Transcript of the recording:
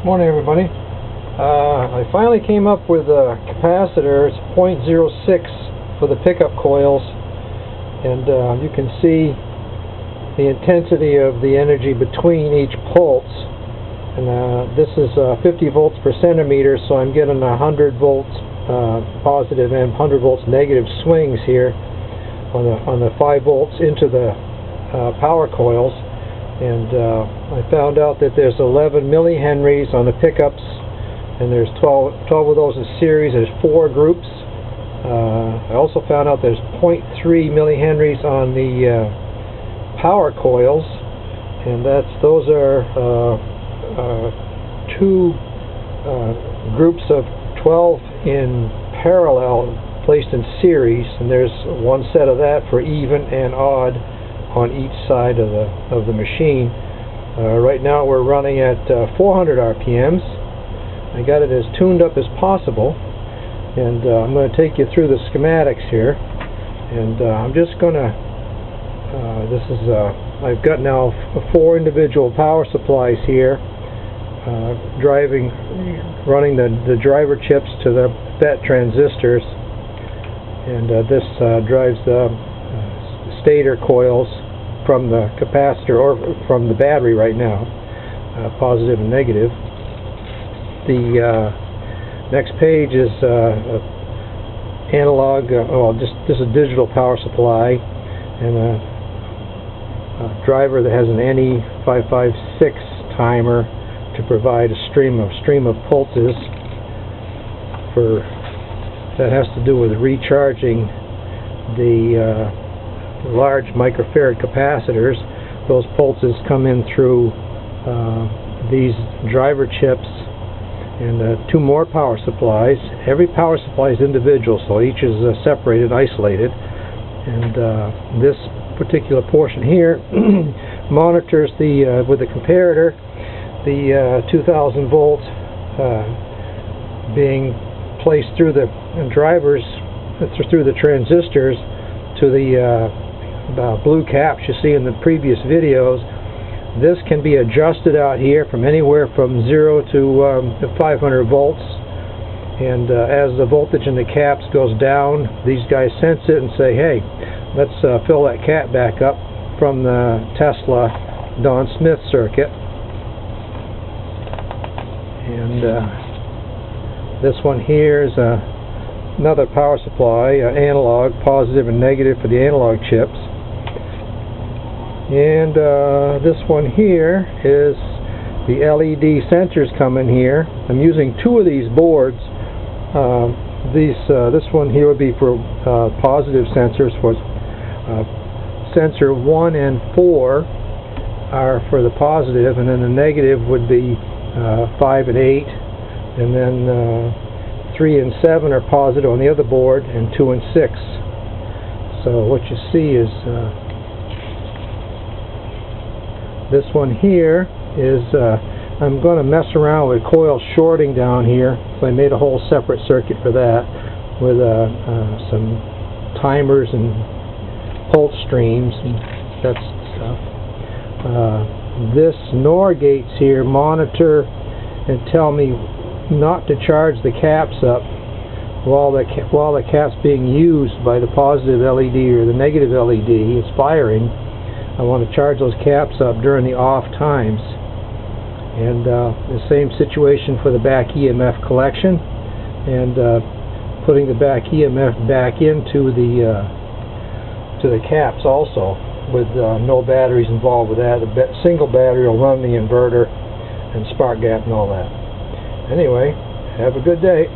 Morning, everybody. I finally came up with a capacitor. It's 0.06 for the pickup coils, and you can see the intensity of the energy between each pulse. And this is 50 volts per centimeter, so I'm getting 100 volts positive and 100 volts negative swings here on the 5 volts into the power coils. And I found out that there's 11 millihenries on the pickups, and there's 12 of those in series. There's 4 groups. I also found out there's 0.3 millihenries on the power coils, and those are 2 groups of 12 in parallel placed in series, and there's one set of that for even and odd on each side of the machine. Right now we're running at 400 RPMs. I got it as tuned up as possible, and I'm going to take you through the schematics here. And I'm just going to I've got now 4 individual power supplies here, running the driver chips to the FET transistors, and this drives the stator coils from the capacitor, or from the battery right now, positive and negative. The next page is analog, just a digital power supply, and a driver that has an NE556 timer to provide a stream of pulses. That has to do with recharging the large microfarad capacitors. Those pulses come in through these driver chips, and 2 more power supplies. Every power supply is individual, so each is separated, isolated, and this particular portion here monitors with the comparator the 2000 volt being placed through the drivers, through the transistors, to the blue caps you see in the previous videos. This can be adjusted out here from anywhere from 0 to 500 volts, and as the voltage in the caps goes down, these guys sense it and say, hey, let's fill that cap back up, from the Tesla Don Smith circuit. And this one here is another power supply, analog, positive and negative for the analog chips. And this one here is the LED sensors come in here. I'm using 2 of these boards. This one here would be for positive sensors. For sensor 1 and 4 are for the positive, and then the negative would be 5 and 8, and then 3 and 7 are positive on the other board, and 2 and 6. So what you see is this one here is, I'm going to mess around with coil shorting down here, so I made a whole separate circuit for that, with some timers and pulse streams and that stuff. This NOR gates here monitor and tell me not to charge the caps up while the cap's being used by the positive LED or the negative LED is firing. I want to charge those caps up during the off times. And the same situation for the back EMF collection, and putting the back EMF back into the caps also, with no batteries involved with that. A single battery will run the inverter and spark gap and all that. Anyway, have a good day.